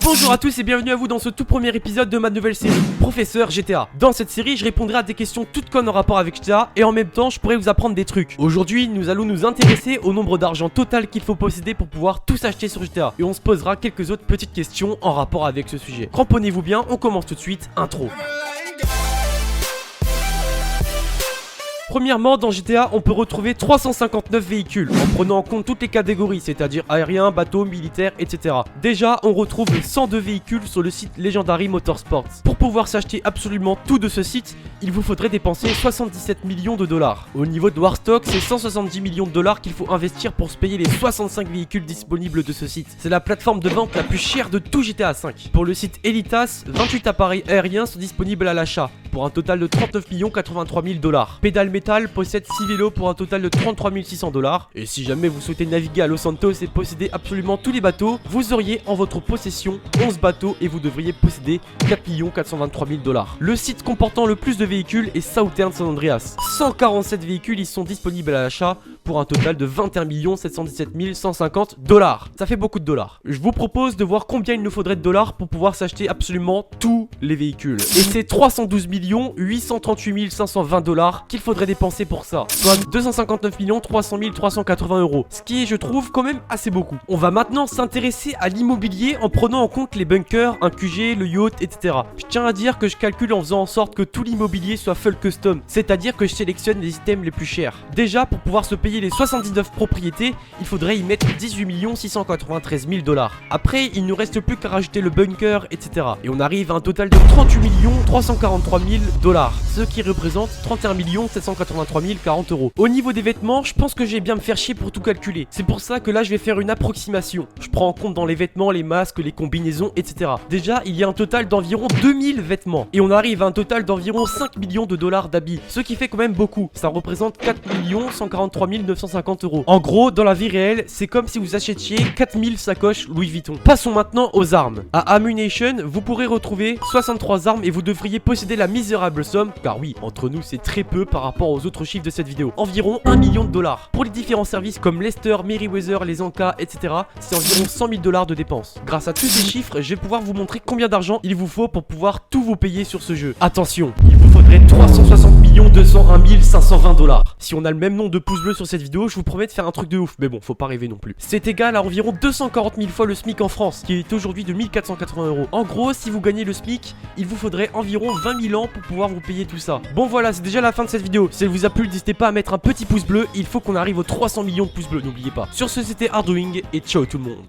Bonjour à tous et bienvenue à vous dans ce tout premier épisode de ma nouvelle série, Professeur GTA. Dans cette série, je répondrai à des questions toutes connes en rapport avec GTA et en même temps, je pourrai vous apprendre des trucs. Aujourd'hui, nous allons nous intéresser au nombre d'argent total qu'il faut posséder pour pouvoir tout s'acheter sur GTA. Et on se posera quelques autres petites questions en rapport avec ce sujet. Cramponnez-vous bien, on commence tout de suite, intro. Premièrement, dans GTA, on peut retrouver 359 véhicules, en prenant en compte toutes les catégories, c'est-à-dire aérien, bateau, militaire, etc. Déjà, on retrouve 102 véhicules sur le site Legendary Motorsports. Pour pouvoir s'acheter absolument tout de ce site, il vous faudrait dépenser 77 millions de dollars. Au niveau de Warstock, c'est 170 millions de dollars qu'il faut investir pour se payer les 65 véhicules disponibles de ce site. C'est la plateforme de vente la plus chère de tout GTA V. Pour le site Elitas, 28 appareils aériens sont disponibles à l'achat, pour un total de 39 83 000 dollars. Pédale Metal possède 6 vélos pour un total de 33 600 dollars. Et si jamais vous souhaitez naviguer à Los Santos et posséder absolument tous les bateaux, vous auriez en votre possession 11 bateaux et vous devriez posséder 4 423 000 dollars. Le site comportant le plus de véhicules est Southern San Andreas. 147 véhicules y sont disponibles à l'achat pour un total de 21 717 150 dollars. Ça fait beaucoup de dollars. Je vous propose de voir combien il nous faudrait de dollars pour pouvoir s'acheter absolument tous les véhicules. Et c'est 312 838 520 dollars qu'il faudrait dépenser pour ça, soit 259 300 380 euros, ce qui est, je trouve, quand même assez beaucoup. On va maintenant s'intéresser à l'immobilier en prenant en compte les bunkers, un QG, le yacht, etc. Je tiens à dire que je calcule en faisant en sorte que tout l'immobilier soit full custom, c'est-à-dire que je sélectionne les items les plus chers. Déjà, pour pouvoir se payer les 79 propriétés, il faudrait y mettre 18 693 000 dollars. Après, il ne reste plus qu'à rajouter le bunker, etc. Et on arrive à un total de 38 343 000 dollars, ce qui représente 31 783 040 euros. Au niveau des vêtements, je pense que je vais bien me faire chier pour tout calculer. C'est pour ça que là, je vais faire une approximation. Je prends en compte dans les vêtements, les masques, les combinaisons, etc. Déjà, il y a un total d'environ 2000 vêtements. Et on arrive à un total d'environ 5 millions de dollars d'habits, ce qui fait quand même beaucoup. Ça représente 4 143 950 euros. En gros, dans la vie réelle, c'est comme si vous achetiez 4000 sacoches Louis Vuitton. Passons maintenant aux armes. À Ammunition, vous pourrez retrouver 63 armes et vous devriez posséder la misérable somme, car oui, entre nous, c'est très peu par rapport aux autres chiffres de cette vidéo, environ 1 million de dollars. Pour les différents services comme Lester, Merryweather, les Anka, etc., c'est environ 100 000 dollars de dépenses. Grâce à tous ces chiffres, je vais pouvoir vous montrer combien d'argent il vous faut pour pouvoir tout vous payer sur ce jeu. Attention, il vous faudrait 360 201 520 dollars. Si on a le même nombre de pouces bleus sur cette vidéo, je vous promets de faire un truc de ouf, mais bon, faut pas rêver non plus. C'est égal à environ 240 000 fois le SMIC en France, qui est aujourd'hui de 1480 euros. En gros, si vous gagnez le SMIC, il vous faudrait environ 20 000 ans pour pouvoir vous payer tout ça. Bon voilà, c'est déjà la fin de cette vidéo. Si elle vous a plu, n'hésitez pas à mettre un petit pouce bleu. Il faut qu'on arrive aux 300 millions de pouces bleus, n'oubliez pas. Sur ce, c'était Hardwing et ciao tout le monde.